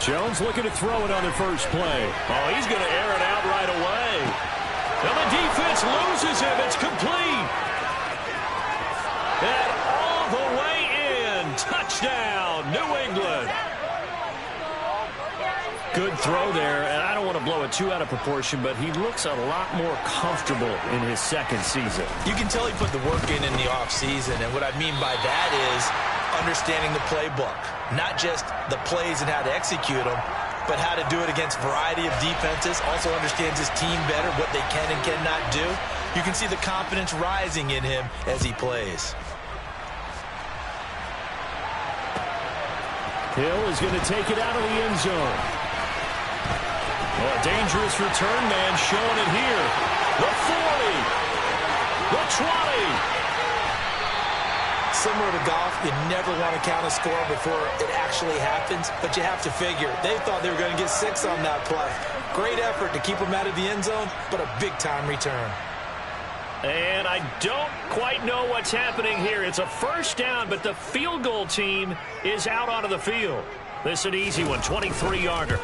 Jones looking to throw it on the first play. Oh, he's going to air it out right away. And the defense loses him. It's complete. And all the way in. Touchdown, New England. Good throw there, and I don't want to blow it too out of proportion, but he looks a lot more comfortable in his second season. You can tell he put the work in the offseason, and what I mean by that is understanding the playbook. Not just the plays and how to execute them, but how to do it against a variety of defenses. Also understands his team better, what they can and cannot do. You can see the confidence rising in him as he plays. Hill is going to take it out of the end zone. Well, a dangerous return man showing it here. The 40. The 20. Similar to golf, you never want to count a score before it actually happens, but you have to figure. They thought they were going to get 6 on that play. Great effort to keep them out of the end zone, but a big-time return. And I don't quite know what's happening here. It's a first down, but the field goal team is out onto the field. This is an easy one, 23-yarder.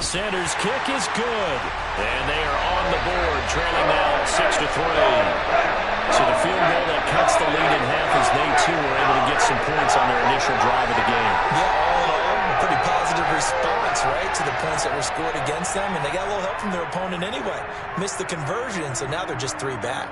Sanders' kick is good. And they are on the board, trailing now 6-3. So the field goal that cuts the lead in half as they, too, were able to get some points on their initial drive of the game. Yeah, all in all, a pretty positive response, right, to the points that were scored against them. And they got a little help from their opponent anyway. Missed the conversion, so now they're just 3 back.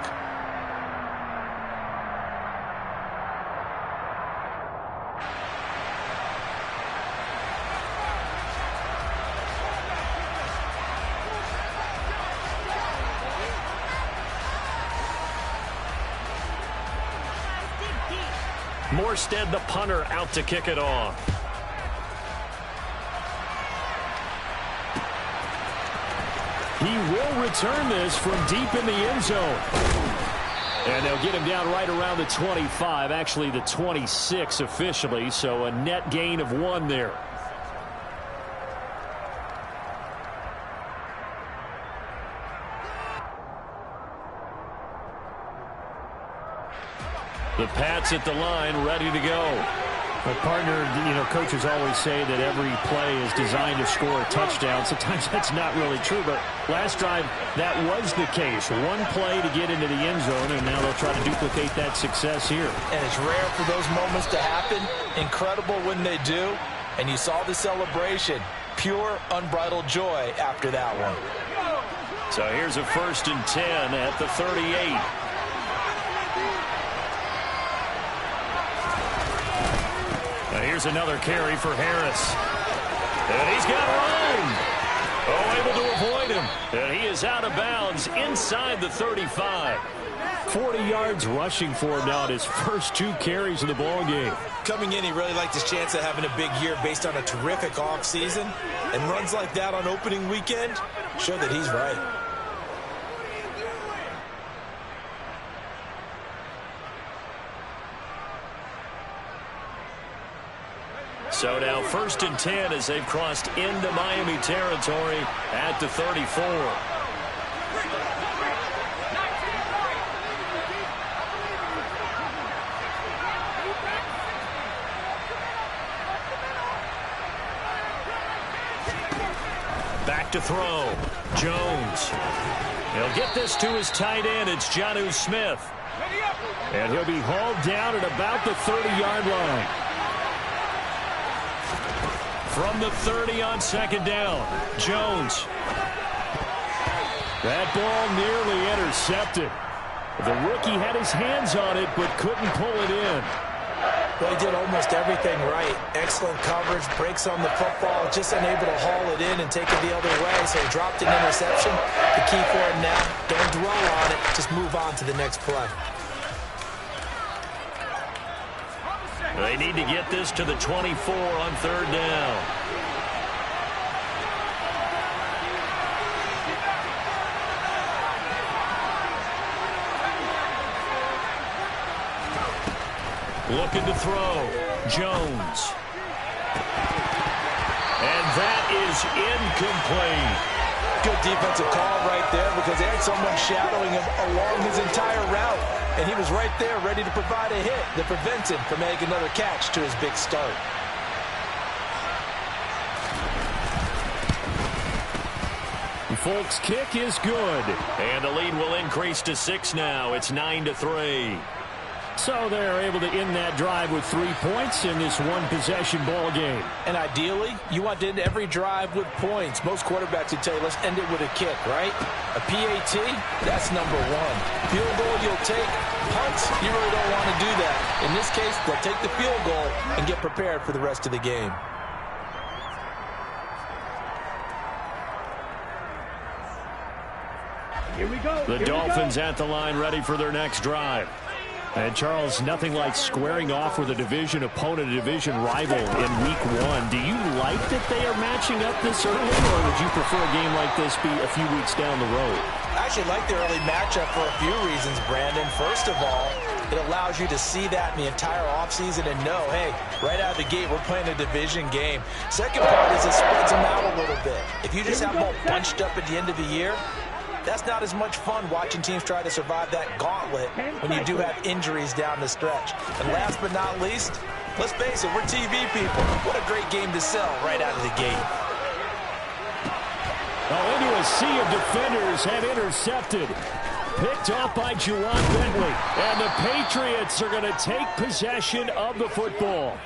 Morstead, the punter, out to kick it off. He will return this from deep in the end zone. And they'll get him down right around the 25, actually the 26 officially, so a net gain of 1 there. The Pats at the line, ready to go. Well, partner, coaches always say that every play is designed to score a touchdown. Sometimes that's not really true, but last drive, that was the case. 1 play to get into the end zone, and now they'll try to duplicate that success here. And it's rare for those moments to happen. Incredible when they do. And you saw the celebration. Pure, unbridled joy after that one. So here's a 1st and 10 at the 38. Here's another carry for Harris. And he's got room. Oh, able to avoid him. And he is out of bounds inside the 35. 40 yards rushing for him now at his first 2 carries of the ball game. Coming in, he really liked his chance of having a big year based on a terrific offseason. And runs like that on opening weekend show that he's right. So now 1st and 10 as they've crossed into Miami territory at the 34. Back to throw. Jones. He'll get this to his tight end. It's Jonnu Smith. And he'll be hauled down at about the 30-yard line. From the 30 on 2nd down, Jones. That ball nearly intercepted. The rookie had his hands on it, but couldn't pull it in. Well, he did almost everything right. Excellent coverage, breaks on the football, just unable to haul it in and take it the other way, so he dropped an interception. The key for him now, don't dwell on it, just move on to the next play. They need to get this to the 24 on 3rd down. Looking to throw. Jones. And that is incomplete. Good defensive call right there because they had someone shadowing him along his entire route. And he was right there ready to provide a hit that prevents him from making another catch to his big start. Folks' kick is good. And the lead will increase to 6 now. It's 9-3. So they're able to end that drive with 3 points in this one-possession ball game. And ideally, you want to end every drive with points. Most quarterbacks would tell you, let's end it with a kick, right? A PAT, that's number 1. Field goal you'll take. Punts, you really don't want to do that. In this case, they'll take the field goal and get prepared for the rest of the game. Here we go. The Dolphins at the line ready for their next drive. And, Charles, nothing like squaring off with a division opponent, a division rival in Week 1. Do you like that they are matching up this early, or would you prefer a game like this be a few weeks down the road? I actually like the early matchup for a few reasons, Brandon. First of all, it allows you to see that in the entire offseason and know, hey, right out of the gate, we're playing a division game. Second part is it spreads them out a little bit. If you just have them all bunched up at the end of the year, that's not as much fun watching teams try to survive that gauntlet when you do have injuries down the stretch. And last but not least, let's face it, we're TV people. What a great game to sell right out of the gate. Oh, into a sea of defenders have intercepted. Picked off by Juwan Bentley. And the Patriots are going to take possession of the football.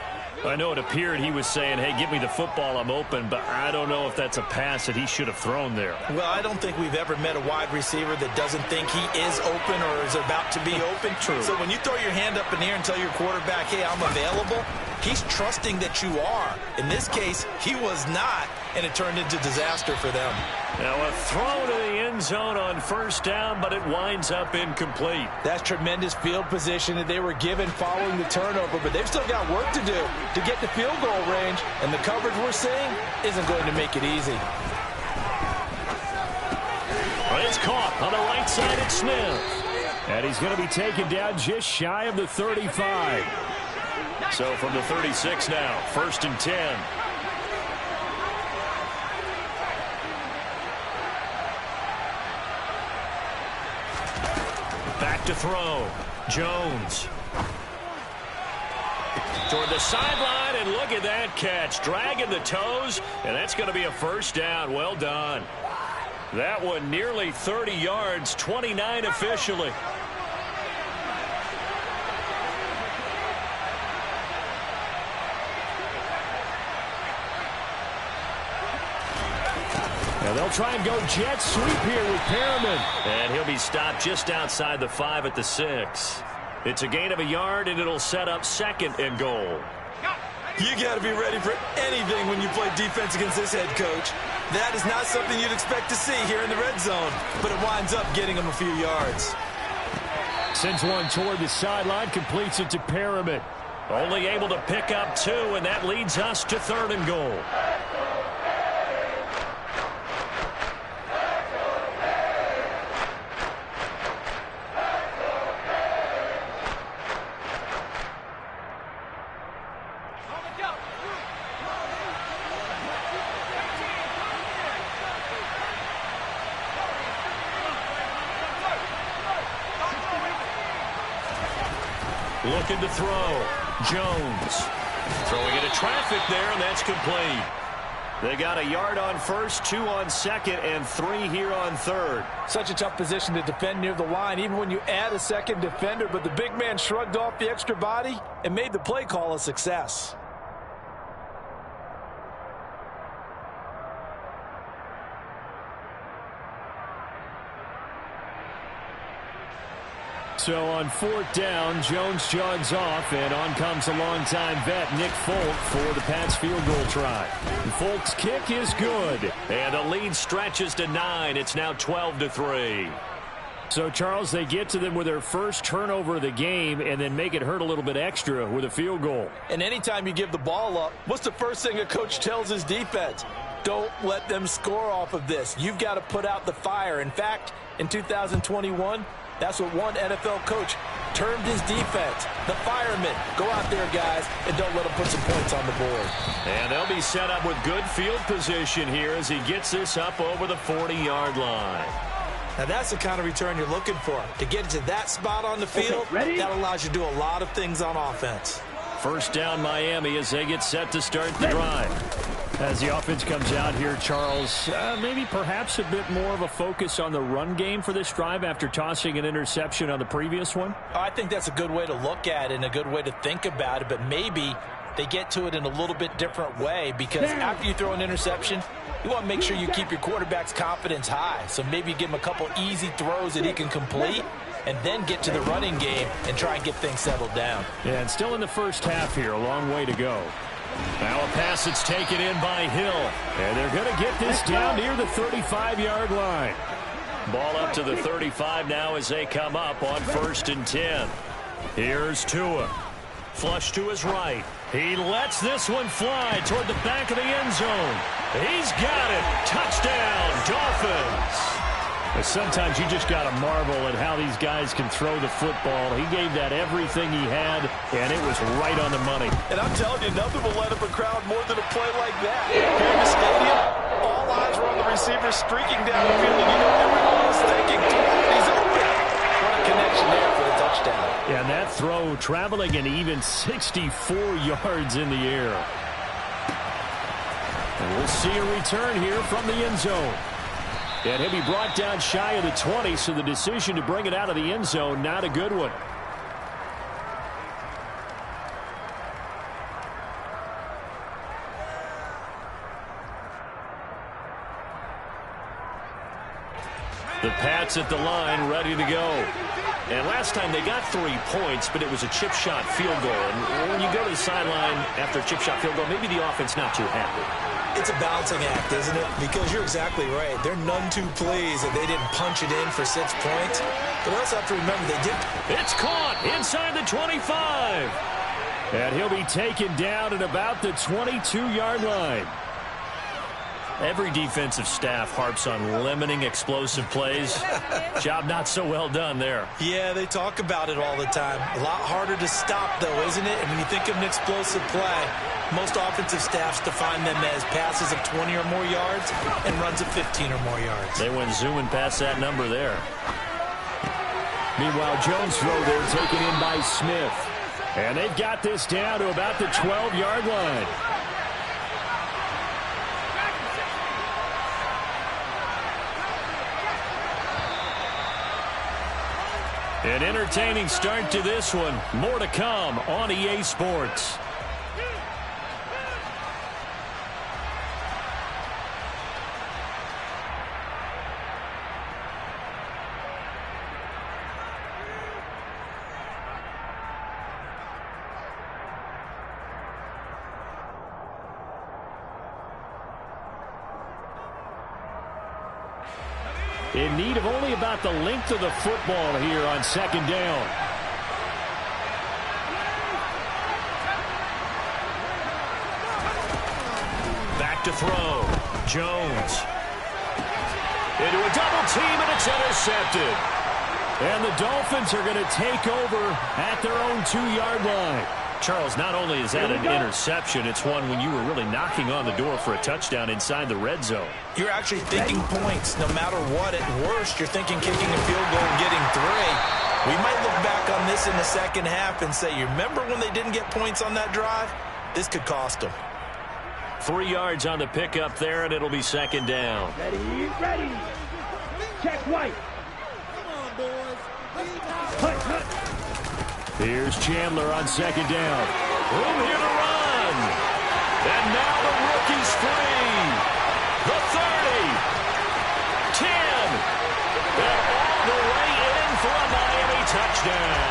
I know it appeared he was saying, hey, give me the football, I'm open, but I don't know if that's a pass that he should have thrown there. Well, I don't think we've ever met a wide receiver that doesn't think he is open or is about to be open. True. So when you throw your hand up in the air and tell your quarterback, hey, I'm available, he's trusting that you are. In this case, he was not, and it turned into disaster for them. Now a throw to the end zone on first down, but it winds up incomplete. That's tremendous field position that they were given following the turnover, but they've still got work to do to get the field goal range, and the coverage we're seeing isn't going to make it easy. It's caught on the right side at Smith. And he's going to be taken down just shy of the 35. So from the 36 now, 1st and 10. Back to throw. Jones. Toward the sideline, and look at that catch. Dragging the toes, and that's going to be a first down. Well done. That one nearly 30 yards, 29 officially. And they'll try and go jet sweep here with Perriman. And he'll be stopped just outside the 5 at the 6. It's a gain of a yard, and it'll set up 2nd and goal. You got to be ready for anything when you play defense against this head coach. That is not something you'd expect to see here in the red zone, but it winds up getting him a few yards. Sends one toward the sideline, completes it to Perriman. Only able to pick up 2, and that leads us to 3rd and goal. Looking to throw. Jones. Throwing into traffic there, and that's complete. They got a yard on first, 2 on second, and 3 here on 3rd. Such a tough position to defend near the line, even when you add a second defender, but the big man shrugged off the extra body and made the play call a success. So on 4th down, Jones jogs off, and on comes a longtime vet, Nick Folk, for the Pats field goal try. And Folk's kick is good. And the lead stretches to 9. It's now 12-3. So, Charles, they get to them with their first turnover of the game and then make it hurt a little bit extra with a field goal. And anytime you give the ball up, what's the first thing a coach tells his defense? Don't let them score off of this. You've got to put out the fire. In fact, in 2021, that's what one NFL coach termed his defense, the firemen. Go out there, guys, and don't let them put some points on the board. And they'll be set up with good field position here as he gets this up over the 40-yard line. Now, that's the kind of return you're looking for. To get to that spot on the field, that allows you to do a lot of things on offense. First down, Miami, as they get set to start the drive. As the offense comes out here, Charles, maybe perhaps a bit more of a focus on the run game for this drive after tossing an interception on the previous one? I think that's a good way to look at it and a good way to think about it, but maybe they get to it in a little bit different way, because after you throw an interception, you want to make sure you keep your quarterback's confidence high. So maybe give him a couple easy throws that he can complete and then get to the running game and try and get things settled down. Yeah, and still in the first half here, a long way to go. Now a pass that's taken in by Hill. And they're going to get this down near the 35-yard line. Ball up to the 35 now as they come up on 1st and 10. Here's Tua. Flush to his right. He lets this one fly toward the back of the end zone. He's got it. Touchdown, Dolphins. Sometimes you just got to marvel at how these guys can throw the football. He gave that everything he had, and it was right on the money. And I'm telling you, nothing will let up a crowd more than a play like that. Here in the stadium, all eyes were on the receiver streaking down the field, and you know everyone was thinking, he's open. What a connection there for the touchdown. Yeah, and that throw traveling an even 64 yards in the air. And we'll see a return here from the end zone. And he'll be brought down shy of the 20, so the decision to bring it out of the end zone, not a good one. The Pats at the line, ready to go. And last time they got 3 points, but it was a chip shot field goal. And when you go to the sideline after a chip shot field goal, maybe the offense not too happy. It's a balancing act, isn't it? Because you're exactly right. They're none too pleased that they didn't punch it in for 6 points. But we also have to remember they did. It's caught inside the 25. And he'll be taken down at about the 22-yard line. Every defensive staff harps on limiting explosive plays. Job not so well done there. Yeah, they talk about it all the time. A lot harder to stop, though, isn't it? And when you think of an explosive play, most offensive staffs define them as passes of 20 or more yards and runs of 15 or more yards. They went zooming past that number there. Meanwhile, Jones' throw there taken in by Smith. And they've got this down to about the 12-yard line. An entertaining start to this one. More to come on EA Sports. In need of only about the length of the football here on 2nd down. Back to throw. Jones. Into a double team, and it's intercepted. And the Dolphins are going to take over at their own 2-yard line. Charles, not only is that an interception, it's one when you were really knocking on the door for a touchdown inside the red zone. You're actually thinking points no matter what. At worst, you're thinking kicking a field goal and getting 3. We might look back on this in the second half and say, you remember when they didn't get points on that drive? This could cost them. 3 yards on the pickup there, and it'll be 2nd down. Ready. Check white. Come on, boys. Cut. Here's Chandler on 2nd down. Room here to run. And now the rookie's free. The 30. 10. And all the way in for a Miami touchdown.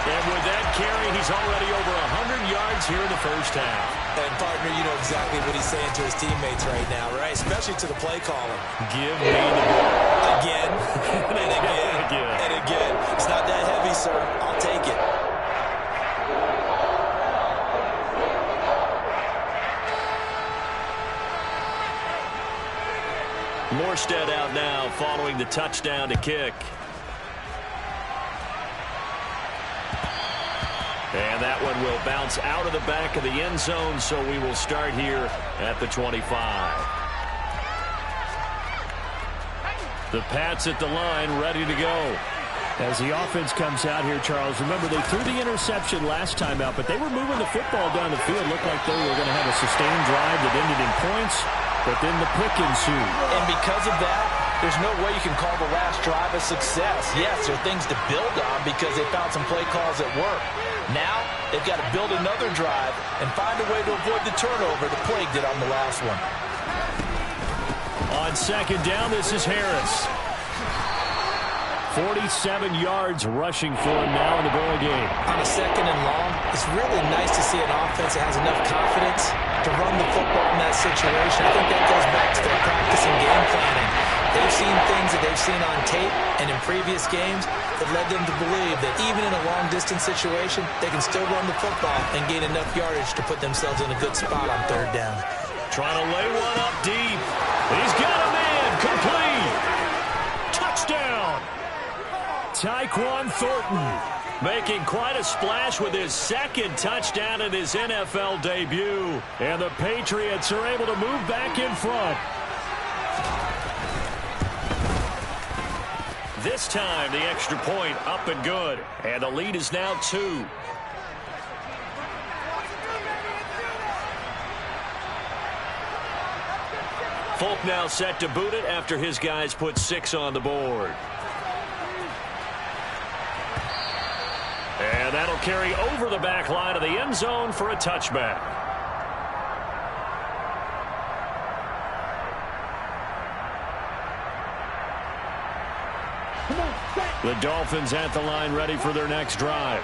And with that carry, he's already over 100 yards here in the first half. And, partner, you know exactly what he's saying to his teammates right now, right? Especially to the play caller. Give me the ball. Again, and again, and again. It's not that heavy, sir. I'll take it. Morstead out now following the touchdown to kick. And that one will bounce out of the back of the end zone, so we will start here at the 25. The Pats at the line, ready to go. As the offense comes out here, Charles, remember they threw the interception last time out, but they were moving the football down the field. Looked like they were going to have a sustained drive that ended in points, but then the pick ensued. And because of that, there's no way you can call the last drive a success. Yes, there are things to build on because they found some play calls that work. Now, they've got to build another drive and find a way to avoid the turnover the Plague did on the last one. On second down, this is Harris. 47 yards rushing for him now in the ball game. On a second and long, it's really nice to see an offense that has enough confidence to run the football in that situation. I think that goes back to their practice and game planning. They've seen things that they've seen on tape and in previous games that led them to believe that even in a long-distance situation, they can still run the football and gain enough yardage to put themselves in a good spot on third down. Trying to lay one up deep. He's got a man. Complete. Touchdown. Tyquan Thornton making quite a splash with his second touchdown in his NFL debut. And the Patriots are able to move back in front. This time, the extra point up and good. And the lead is now 2. Folk now set to boot it after his guys put 6 on the board. And that'll carry over the back line of the end zone for a touchback. The Dolphins at the line ready for their next drive.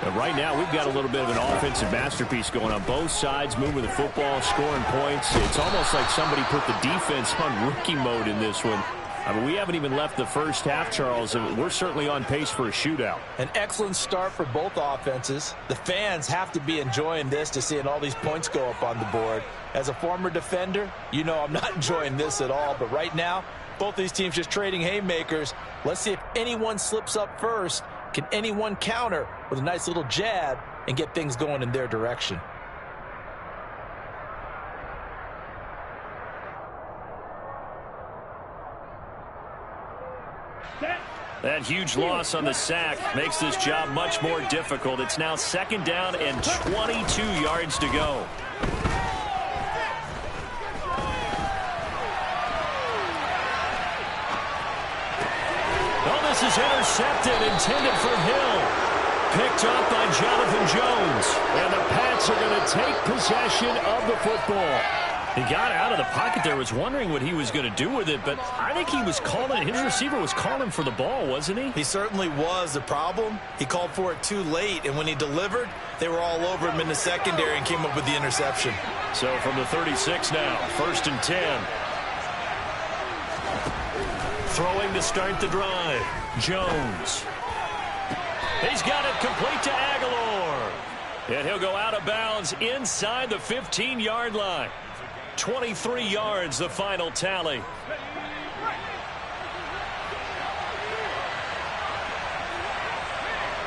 And right now, we've got a little bit of an offensive masterpiece going on both sides, moving the football, scoring points. It's almost like somebody put the defense on rookie mode in this one. I mean, we haven't even left the first half, Charles, and we're certainly on pace for a shootout. An excellent start for both offenses. The fans have to be enjoying this to seeing all these points go up on the board. As a former defender, you know I'm not enjoying this at all, but right now, both these teams just trading haymakers. Let's see if anyone slips up first. Can anyone counter with a nice little jab and get things going in their direction? That huge loss on the sack makes this job much more difficult. It's now second down and 22 yards to go. Oh, this is intercepted, intended for Hill. Picked up by Jonathan Jones. And the Pats are going to take possession of the football. He got out of the pocket there, was wondering what he was going to do with it, but I think he was calling, his receiver was calling for the ball, wasn't he? He certainly was. The problem, he called for it too late, and when he delivered, they were all over him in the secondary and came up with the interception. So from the 36 now, 1st and 10. Throwing to start the drive, Jones. He's got it complete to Aguilar. And he'll go out of bounds inside the 15-yard line. 23 yards, the final tally.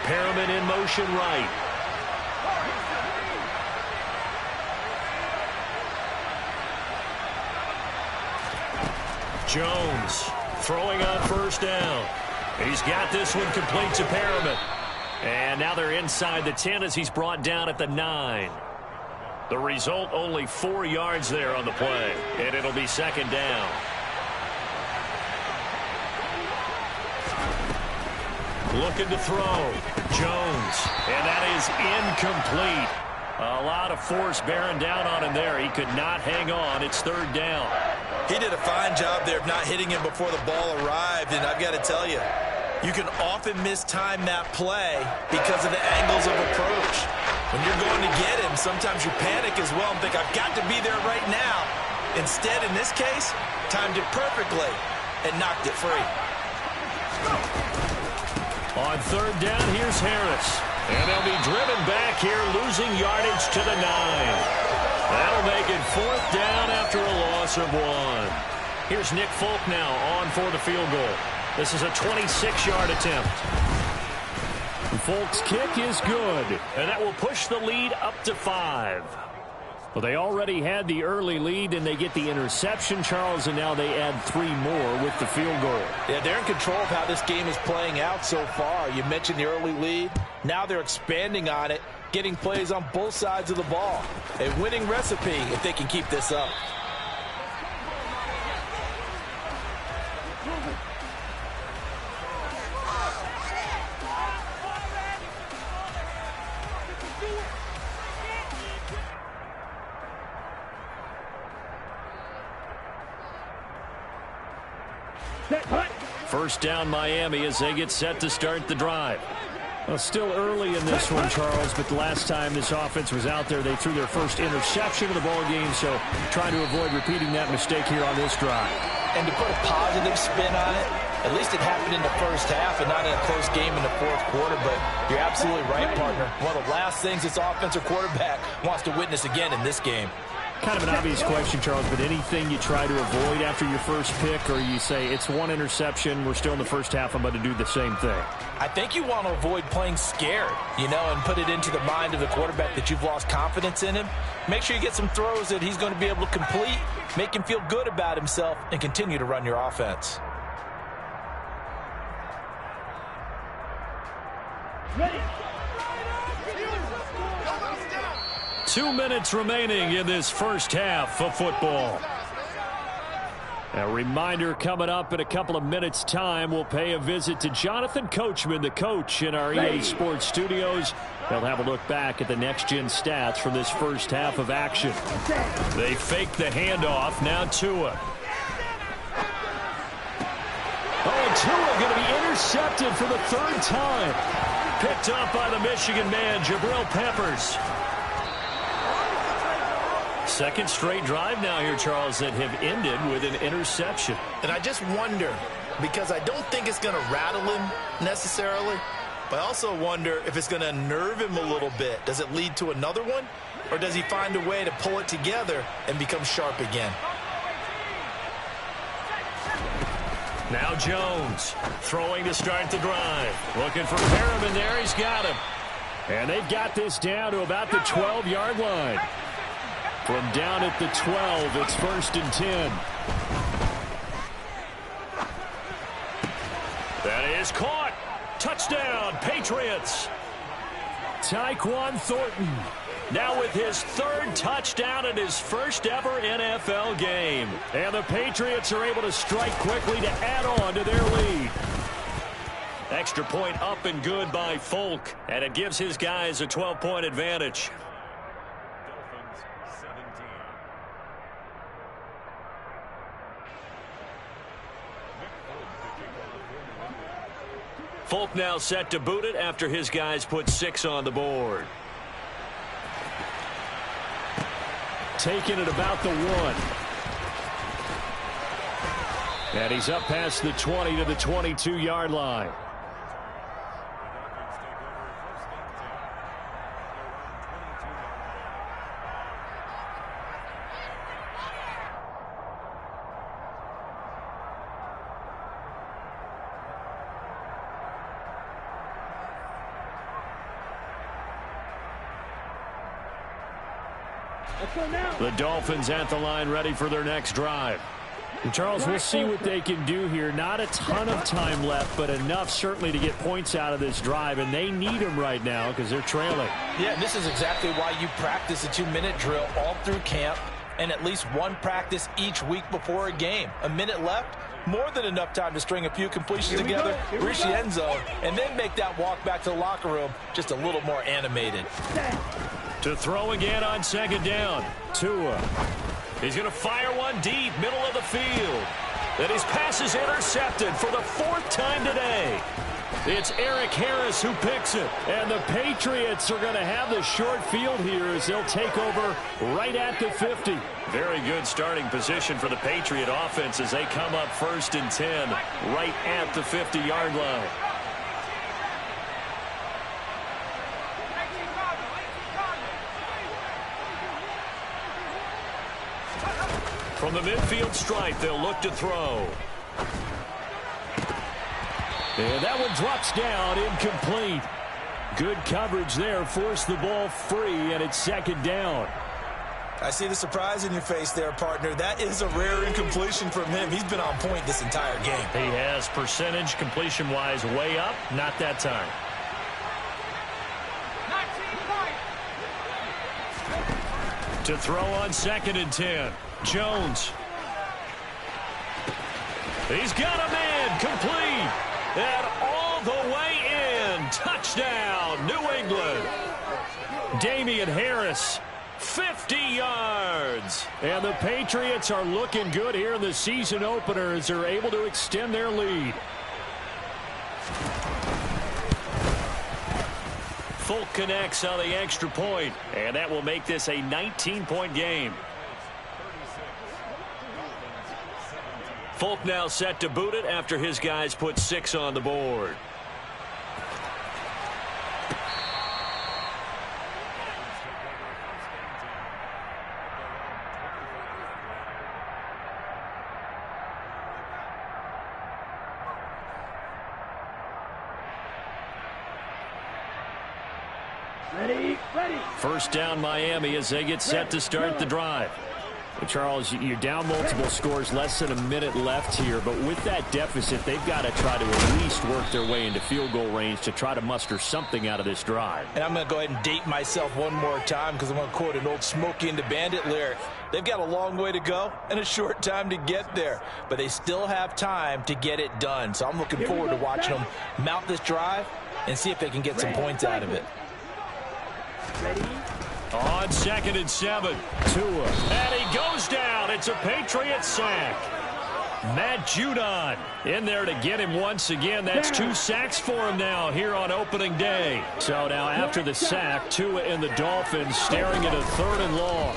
Perriman in motion right. Jones throwing on first down. He's got this one complete to Perriman. And now they're inside the 10 as he's brought down at the 9. The result, only 4 yards there on the play. And it'll be second down. Looking to throw. Jones. And that is incomplete. A lot of force bearing down on him there. He could not hang on. It's third down. He did a fine job there of not hitting him before the ball arrived. And I've got to tell you, you can often mistime that play because of the angles of approach. When you're going to get him, sometimes you panic as well and think, I've got to be there right now. Instead, in this case, timed it perfectly and knocked it free. On third down, here's Harris. And they'll be driven back here, losing yardage to the 9. That'll make it fourth down after a loss of 1. Here's Nick Folk now on for the field goal. This is a 26-yard attempt. Folk's kick is good, and that will push the lead up to 5. Well, they already had the early lead, and they get the interception, Charles, and now they add 3 more with the field goal. Yeah, they're in control of how this game is playing out so far. You mentioned the early lead. Now they're expanding on it, getting plays on both sides of the ball. A winning recipe if they can keep this up. First down Miami as they get set to start the drive. Well, still early in this one, Charles, but the last time this offense was out there, they threw their first interception of the ball game, so trying to avoid repeating that mistake here on this drive. And to put a positive spin on it, at least it happened in the first half and not in a close game in the fourth quarter, but you're absolutely right, partner. One of the last things this offensive quarterback wants to witness again in this game. Kind of an obvious question, Charles, but anything you try to avoid after your first pick, or you say it's one interception, we're still in the first half, I'm about to do the same thing? I think you want to avoid playing scared, and put it into the mind of the quarterback that you've lost confidence in him. Make sure you get some throws that he's going to be able to complete, make him feel good about himself, and continue to run your offense. Ready. 2 minutes remaining in this first half of football. A reminder coming up in a couple of minutes' time. We'll pay a visit to Jonathan Coachman, the coach in our EA Sports studios. They'll have a look back at the next-gen stats from this first half of action. They fake the handoff. Now Tua. Oh, and Tua going to be intercepted for the 3rd time. Picked up by the Michigan man, Jabril Peppers. Second straight drive now here, Charles, that have ended with an interception. And I just wonder, because I don't think it's going to rattle him necessarily, but I also wonder if it's going to nerve him a little bit. Does it lead to another one? Or does he find a way to pull it together and become sharp again? Now Jones throwing to start the drive. Looking for Perriman there. He's got him. And they've got this down to about the 12-yard line. From down at the 12, it's 1st and 10. That is caught. Touchdown, Patriots. Tyquan Thornton now with his 3rd touchdown in his first ever NFL game. And the Patriots are able to strike quickly to add on to their lead. Extra point up and good by Folk. And it gives his guys a 12-point advantage. Folk now set to boot it after his guys put 6 on the board. Taking it about the 1. And he's up past the 20 to the 22-yard line. The Dolphins at the line ready for their next drive. And Charles, we'll see what they can do here. Not a ton of time left, but enough certainly to get points out of this drive, and they need them right now because they're trailing. Yeah, this is exactly why you practice a 2-minute drill all through camp and at least one practice each week before a game. A minute left, more than enough time to string a few completions together, reach the end zone, and then make that walk back to the locker room just a little more animated. To throw again on 2nd down. Tua. He's going to fire one deep, middle of the field. And his pass is intercepted for the 4th time today. It's Eric Harris who picks it. And the Patriots are going to have the short field here as they'll take over right at the 50. Very good starting position for the Patriot offense as they come up 1st and 10 right at the 50-yard line. From the midfield stripe, they'll look to throw. And that one drops down, incomplete. Good coverage there, forced the ball free, and it's 2nd down. I see the surprise in your face there, partner. That is a rare incompletion from him. He's been on point this entire game. He has percentage completion-wise way up. Not that time. To throw on 2nd and 10. Jones. He's got a man complete. And all the way in. Touchdown, New England. Damian Harris, 50 yards. And the Patriots are looking good here in the season opener as they're able to extend their lead. Folk connects on the extra point, and that will make this a 19-point game. Folk now set to boot it after his guys put 6 on the board. First down Miami as they get set to start the drive. Well, Charles, you're down multiple scores, less than a minute left here, but with that deficit, they've got to try to at least work their way into field goal range to try to muster something out of this drive. And I'm going to go ahead and date myself one more time because I'm going to quote an old Smokey and the Bandit lyric. They've got a long way to go and a short time to get there, but they still have time to get it done. So I'm looking forward to watching them mount this drive and see if they can get some points out of it. Ready? On 2nd and 7, Tua. And he goes down. It's a Patriot sack. Matt Judon in there to get him once again. That's 2 sacks for him now here on opening day. So now after the sack, Tua and the Dolphins staring at a 3rd and long.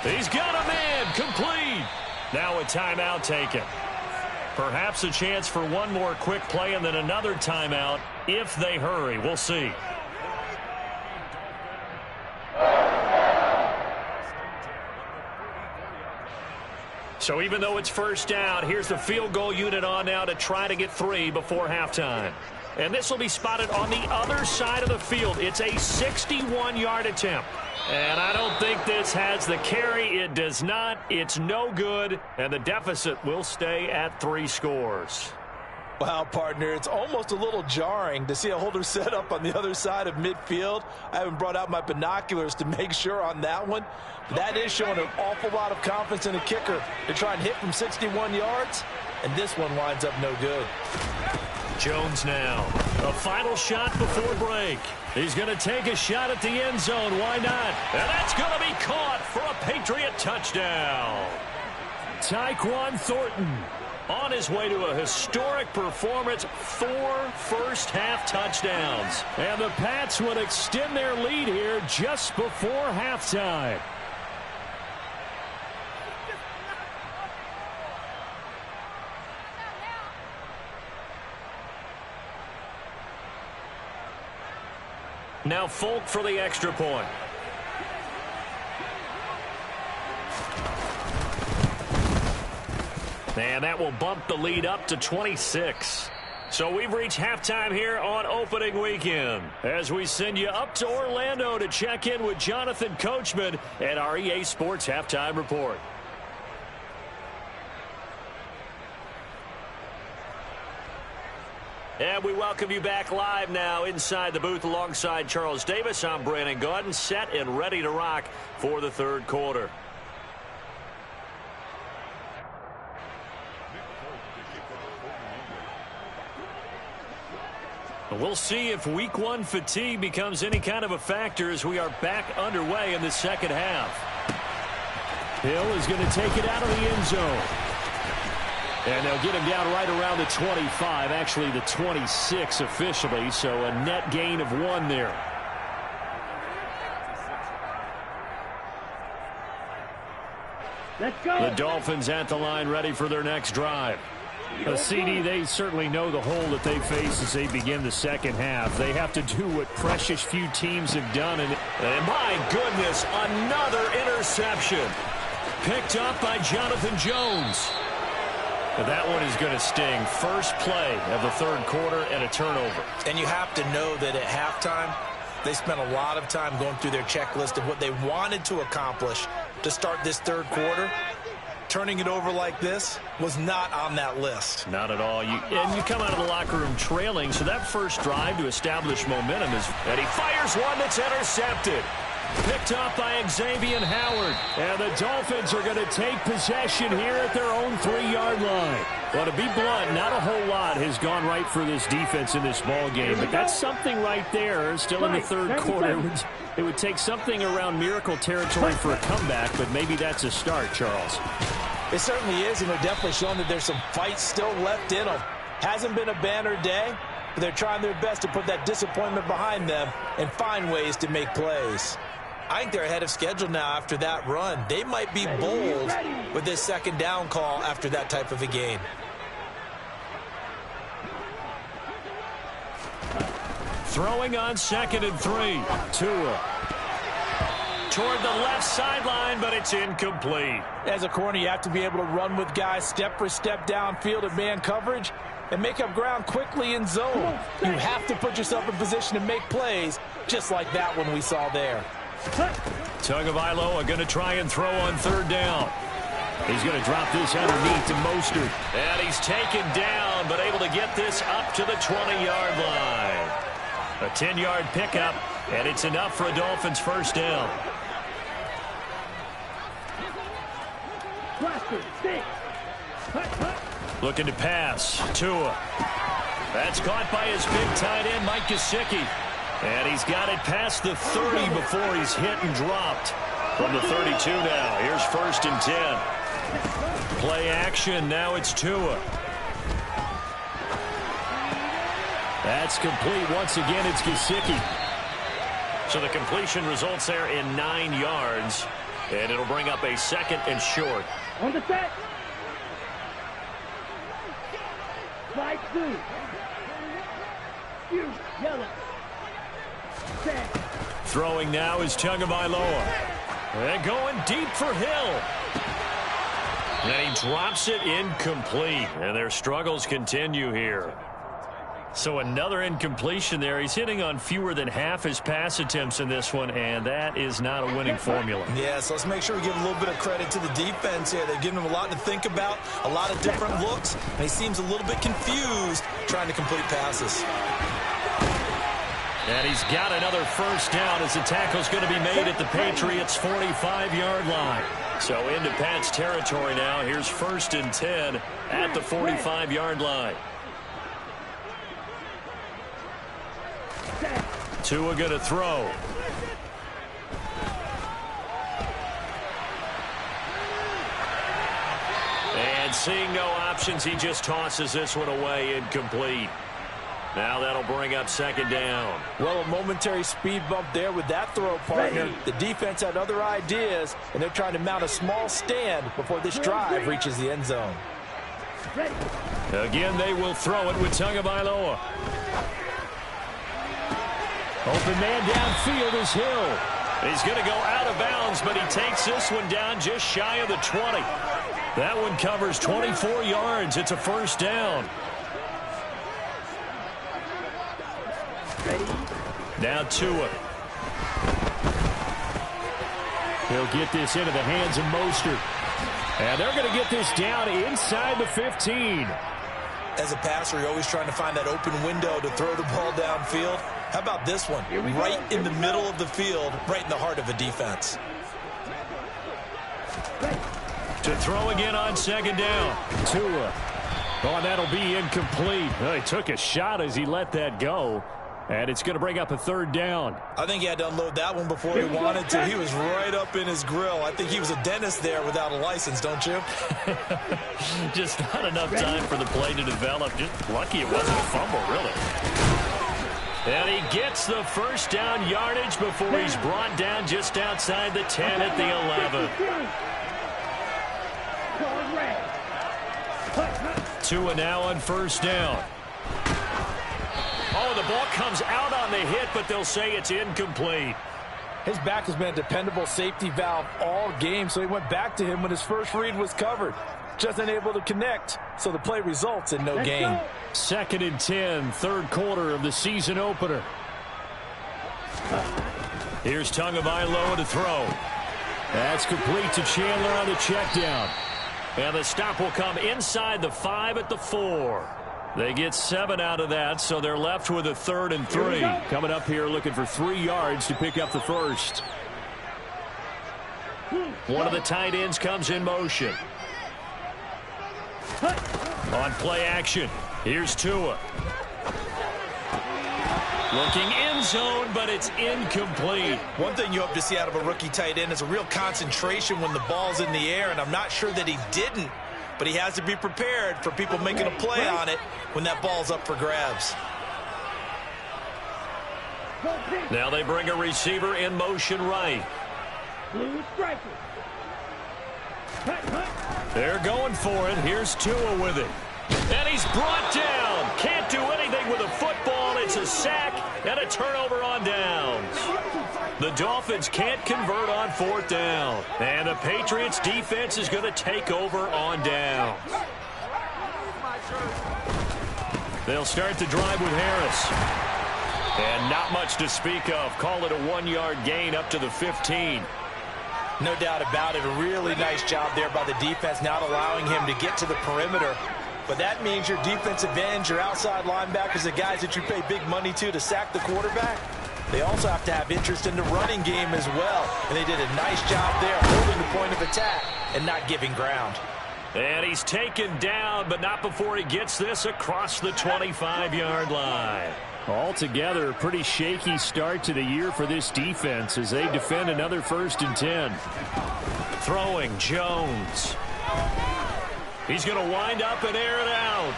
He's got a man complete. Now a timeout taken. Perhaps a chance for one more quick play and then another timeout if they hurry. We'll see. So even though it's first down, here's the field goal unit on now to try to get 3 before halftime. And this will be spotted on the other side of the field. It's a 61-yard attempt. And I don't think this has the carry. It does not. It's no good. And the deficit will stay at 3 scores. Wow, partner, it's almost a little jarring to see a holder set up on the other side of midfield. I haven't brought out my binoculars to make sure on that one. That is showing an awful lot of confidence in a kicker to try and hit from 61 yards. And this one winds up no good. Jones now. A final shot before break. He's going to take a shot at the end zone. Why not? And that's going to be caught for a Patriot touchdown. Tyquan Thornton on his way to a historic performance, 4 first-half touchdowns. And the Pats would extend their lead here just before halftime. Now Folk for the extra point. And that will bump the lead up to 26. So we've reached halftime here on opening weekend as we send you up to Orlando to check in with Jonathan Coachman at our EA Sports Halftime Report. And we welcome you back live now inside the booth alongside Charles Davis. I'm Brandon Gaudin, set and ready to rock for the 3rd quarter. We'll see if week 1 fatigue becomes any kind of a factor as we are back underway in the 2nd half. Hill is going to take it out of the end zone. And they'll get him down right around the 25, actually the 26 officially, so a net gain of 1 there. Let's go. The Dolphins at the line ready for their next drive. CD, they certainly know the hole that they face as they begin the 2nd half. They have to do what precious few teams have done. And my goodness, another interception. Picked up by Jonathan Jones. That one is going to sting. First play of the 3rd quarter and a turnover. And you have to know that at halftime, They spent a lot of time going through their checklist of what they wanted to accomplish to start this third quarter. Turning it over like this was not on that list. Not at all. And you come out of the locker room trailing, so that first drive to establish momentum is... And he fires one that's intercepted. Picked up by Xavier Howard. And the Dolphins are going to take possession here at their own 3-yard line. Well, to be blunt, not a whole lot has gone right for this defense in this ball game, but that's something right there. Still in the third quarter. It would take something around miracle territory for a comeback, but maybe that's a start, Charles. It certainly is, and they're definitely showing that there's some fight still left in them. Hasn't been a banner day, but they're trying their best to put that disappointment behind them and find ways to make plays. I think they're ahead of schedule now after that run. They might be bold with this second down call after that type of a game. Throwing on 2nd and 3. Tua. Toward the left sideline, but it's incomplete. As a corner, you have to be able to run with guys step for step downfield in man coverage and make up ground quickly in zone. You have to put yourself in position to make plays, just like that one we saw there. Tagovailoa going to try and throw on 3rd down. He's going to drop this underneath to Mostert. And he's taken down, but able to get this up to the 20-yard line. A 10-yard pickup, and it's enough for a Dolphins first down. Looking to pass. Tua. That's caught by his big tight end, Mike Gesicki. And he's got it past the 30 before he's hit and dropped. From the 32 now. Here's 1st and 10. Play action. Now it's Tua. That's complete. Once again, it's Gesicki. So the completion results there in 9 yards. And it'll bring up a 2nd and short. On the set. Slide 2. You yellow. Set. Throwing now is Tagovailoa. And going deep for Hill. And he drops it incomplete. And their struggles continue here. So another incompletion there. He's hitting on fewer than half his pass attempts in this one, and that is not a winning formula. Yeah, so let's make sure we give a little bit of credit to the defense here. They're giving him a lot to think about, a lot of different looks, and he seems a little bit confused trying to complete passes. And he's got another first down as the tackle's going to be made at the Patriots' 45-yard line. So into Pat's territory now. Here's 1st and 10 at the 45-yard line. Tua going to throw. And seeing no options, he just tosses this one away, incomplete. Now that'll bring up 2nd down. Well, a momentary speed bump there with that throw, partner. The defense had other ideas, and they're trying to mount a small stand before this drive reaches the end zone. Again, they will throw it with Tagovailoa. Open man downfield is Hill. He's going to go out of bounds, but he takes this one down just shy of the 20. That one covers 24 yards. It's a first down. Now Tua. He'll get this into the hands of Mostert. And they're going to get this down inside the 15. As a passer, you're always trying to find that open window to throw the ball downfield. How about this one? Right in the middle of the field, right in the heart of a defense. To throw again on 2nd down. Tua. Oh, and that'll be incomplete. Well, he took a shot as he let that go. And it's going to bring up a 3rd down. I think he had to unload that one before he wanted to. He was right up in his grill. I think he was a dentist there without a license, don't you? Just not enough time for the play to develop. Just lucky it wasn't a fumble, really. And he gets the first down yardage before he's brought down just outside the 10 at the 11. Tua now on first down. Oh, the ball comes out on the hit, but they'll say it's incomplete. His back has been a dependable safety valve all game, so he went back to him when his first read was covered. Just unable to connect, so the play results in no gain. 2nd and 10, 3rd quarter of the season opener. Here's Tagovailoa to throw. That's complete to Chandler on the check down. And the stop will come inside the 5 at the 4. They get 7 out of that, so they're left with a 3rd and 3. Coming up here looking for 3 yards to pick up the first. One of the tight ends comes in motion. On play action, here's Tua. Looking end zone, but it's incomplete. One thing you hope to see out of a rookie tight end is a real concentration when the ball's in the air, and I'm not sure that he didn't, but he has to be prepared for people making a play on it when that ball's up for grabs. Now they bring a receiver in motion right. They're going for it. Here's Tua with it. And he's brought down. Can't do anything with a football. It's a sack and a turnover on downs. The Dolphins can't convert on 4th down. And the Patriots defense is going to take over on downs. They'll start the drive with Harris. And not much to speak of. Call it a 1-yard gain up to the 15. No doubt about it. A really nice job there by the defense, not allowing him to get to the perimeter. But that means your defensive ends, your outside linebackers, the guys that you pay big money to sack the quarterback, they also have to have interest in the running game as well. And they did a nice job there holding the point of attack and not giving ground. And he's taken down, but not before he gets this across the 25-yard line. Altogether, a pretty shaky start to the year for this defense as they defend another 1st and 10. Throwing Jones. He's going to wind up and air it out.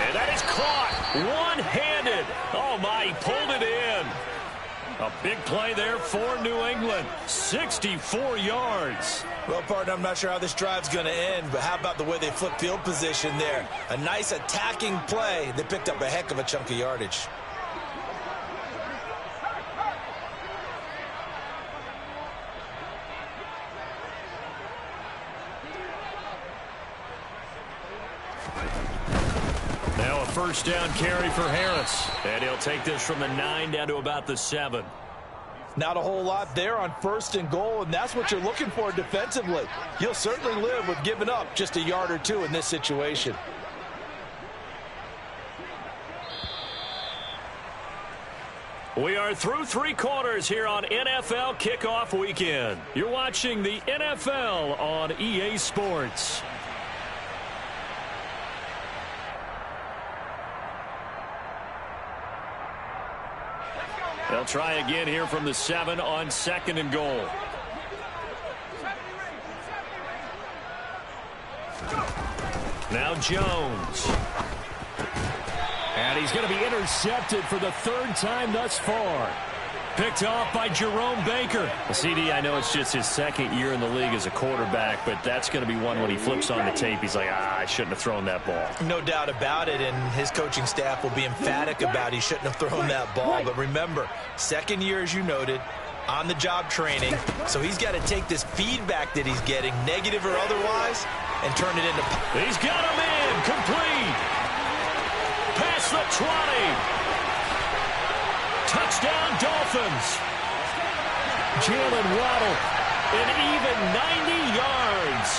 And that is caught one-handed. Oh, my, he pulled it in. A big play there for New England. 64 yards. Well, partner, I'm not sure how this drive's going to end, but how about the way they flip field position there? A nice attacking play. They picked up a heck of a chunk of yardage. Now a 1st down carry for Harris. And he'll take this from the 9 down to about the 7. Not a whole lot there on 1st and goal, and that's what you're looking for defensively. You'll certainly live with giving up just a yard or 2 in this situation. We are through 3 quarters here on NFL Kickoff Weekend. You're watching the NFL on EA Sports. They'll try again here from the 7 on 2nd and goal. Now Jones. And he's going to be intercepted for the 3rd time thus far. Picked off by Jerome Baker. Well, CD, I know it's just his 2nd year in the league as a quarterback, but that's going to be one when he flips on the tape. He's like, I shouldn't have thrown that ball. No doubt about it, and his coaching staff will be emphatic about he shouldn't have thrown that ball. But remember, 2nd year, as you noted, on-the-job training. So he's got to take this feedback that he's getting, negative or otherwise, and turn it into... He's got him in, complete. Past the 20. Touchdown, Dolphins. Jalen Waddle. An even 90 yards.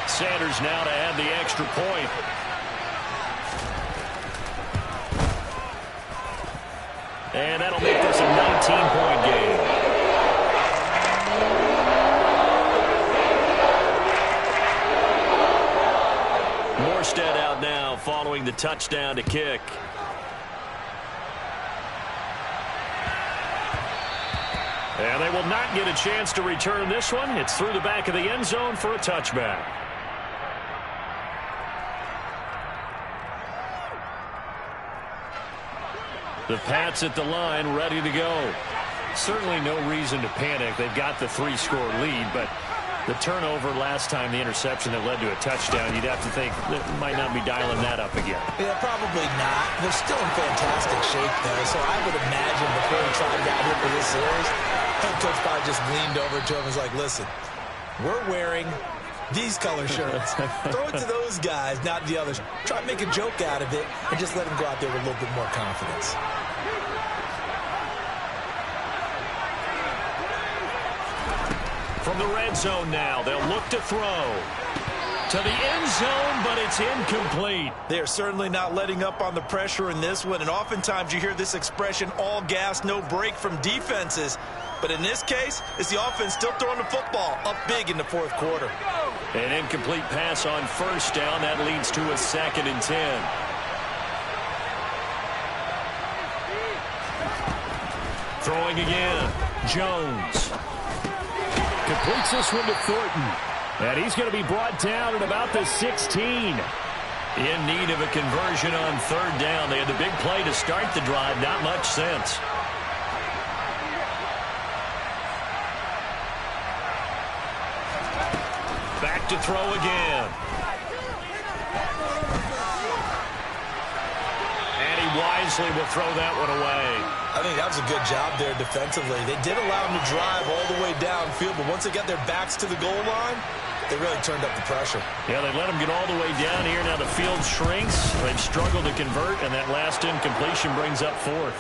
Sanders now to add the extra point. And that'll make this a 19-point game. Morstead out now following the touchdown to kick. And they will not get a chance to return this one. It's through the back of the end zone for a touchback. The Pats at the line, ready to go. Certainly no reason to panic. They've got the 3-score lead, but the turnover last time, the interception that led to a touchdown, you'd have to think that might not be dialing that up again. Yeah, probably not. They're still in fantastic shape, though, so I would imagine before he tried out here for this series, head coach probably just leaned over to him and was like, listen, we're wearing these color shirts. Throw it to those guys, not the others. Try to make a joke out of it and just let them go out there with a little bit more confidence. From the red zone now, they'll look to throw. To the end zone, but it's incomplete. They are certainly not letting up on the pressure in this one, and oftentimes you hear this expression, all gas, no break from defenses. But in this case, it's the offense still throwing the football up big in the fourth quarter. An incomplete pass on first down. That leads to a 2nd and 10. Throwing again. Jones. Completes this one to Thornton. And he's going to be brought down at about the 16. In need of a conversion on 3rd down. They had the big play to start the drive. Not much sense. Back to throw again. And he wisely will throw that one away. I think that was a good job there defensively. They did allow him to drive all the way downfield, but once they got their backs to the goal line, they really turned up the pressure. Yeah, they let him get all the way down here. Now the field shrinks. They've struggled to convert, and that last incompletion brings up 4th.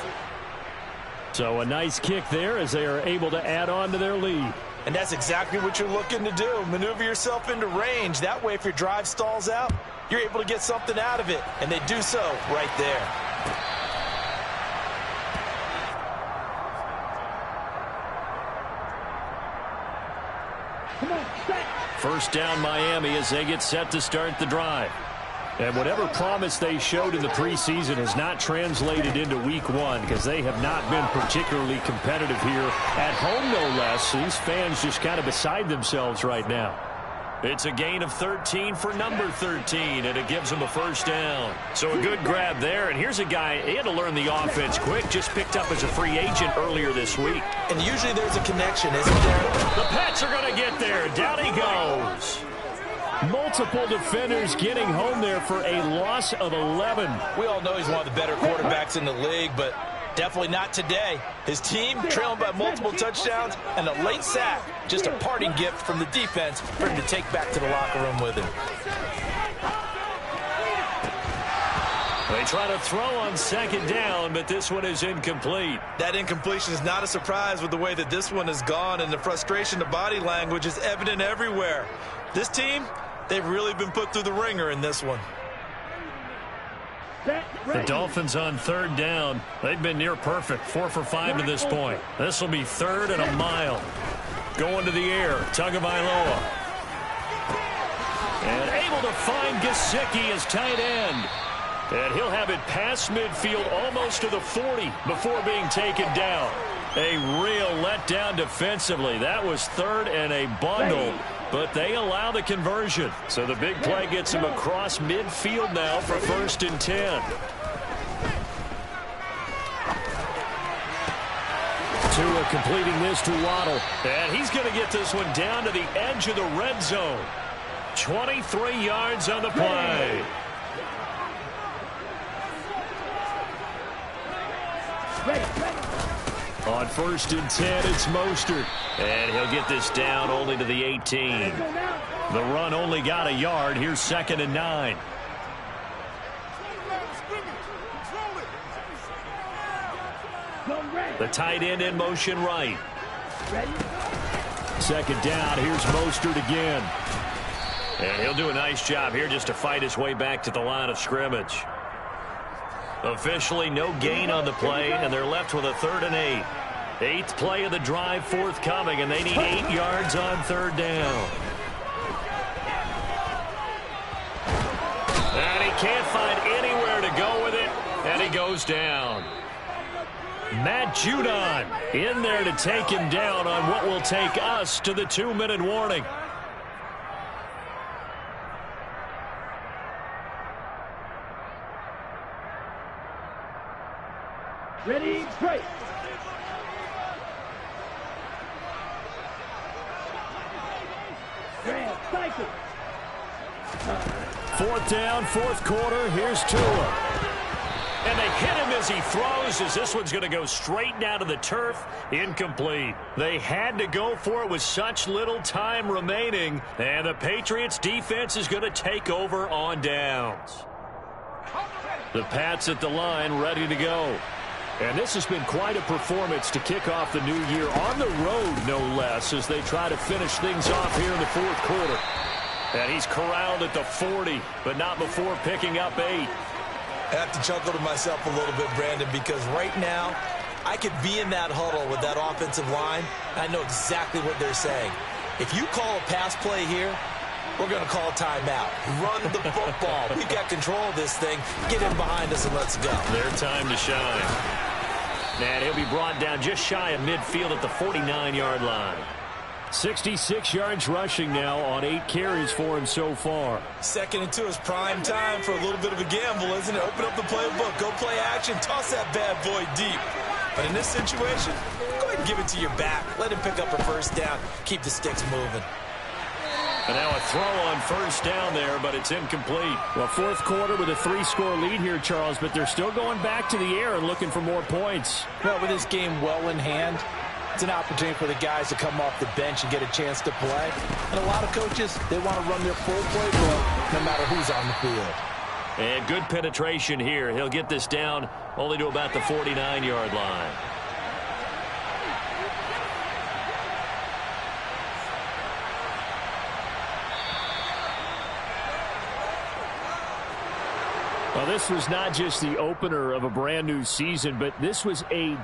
So a nice kick there as they are able to add on to their lead. And that's exactly what you're looking to do. Maneuver yourself into range. That way, if your drive stalls out, you're able to get something out of it. And they do so right there. First down Miami as they get set to start the drive. And whatever promise they showed in the preseason has not translated into week 1 because they have not been particularly competitive here at home, no less. These fans just kind of beside themselves right now. It's a gain of 13 for number 13, and it gives them a first down. So a good grab there, and here's a guy, he had to learn the offense quick, just picked up as a free agent earlier this week. And usually there's a connection, isn't there? The Pats are going to get there. Down he goes. Multiple defenders getting home there for a loss of 11. We all know he's one of the better quarterbacks in the league, but definitely not today. His team trailing by multiple touchdowns and a late sack. Just a parting gift from the defense for him to take back to the locker room with him. They try to throw on 2nd down, but this one is incomplete. That incompletion is not a surprise with the way that this one has gone, and the frustration, the body language is evident everywhere. This team, they've really been put through the ringer in this one. The Dolphins on 3rd down. They've been near perfect, 4 for 5 to this point. This will be 3rd and a mile. Going to the air, Tagovailoa. And able to find Gesicki as tight end. And he'll have it past midfield almost to the 40 before being taken down. A real letdown defensively. That was 3rd and a bundle. But they allow the conversion. So the big play gets him across midfield now for 1st and 10. Tua completing this to Waddle. And he's going to get this one down to the edge of the red zone. 23 yards on the play. On 1st and 10, it's Mostert. And he'll get this down only to the 18. The run only got a yard. Here's 2nd and 9. The tight end in motion right. 2nd down. Here's Mostert again. And he'll do a nice job here just to fight his way back to the line of scrimmage. Officially no gain on the play, and they're left with a 3rd and 8. 8th play of the drive forthcoming, and they need 8 yards on 3rd down. And he can't find anywhere to go with it, and he goes down. Matt Judon in there to take him down on what will take us to the 2-minute warning. Ready, break. Grand cycle. 4th down, 4th quarter. Here's Tua. And they hit him as he throws, as this one's going to go straight down to the turf. Incomplete. They had to go for it with such little time remaining. And the Patriots defense is going to take over on downs. The Pats at the line ready to go. And this has been quite a performance to kick off the new year on the road, no less, as they try to finish things off here in the fourth quarter. And he's corralled at the 40, but not before picking up 8. I have to chuckle to myself a little bit, Brandon, because right now I could be in that huddle with that offensive line, and I know exactly what they're saying. If you call a pass play here, we're going to call a timeout. Run the football. We've got control of this thing. Get in behind us and let's go. Their time to shine. And he'll be brought down just shy of midfield at the 49-yard line. 66 yards rushing now on 8 carries for him so far. 2nd and 2 is prime time for a little bit of a gamble, isn't it? Open up the playbook. Go play action. Toss that bad boy deep. But in this situation, go ahead and give it to your back. Let him pick up a first down. Keep the sticks moving. And now a throw on first down there, but it's incomplete. Well, fourth quarter with a 3-score lead here, Charles, but they're still going back to the air and looking for more points. Well, with this game well in hand, it's an opportunity for the guys to come off the bench and get a chance to play. And a lot of coaches, they want to run their full playbook no matter who's on the field. And good penetration here. He'll get this down only to about the 49-yard line. Well, this was not just the opener of a brand new season, but this was a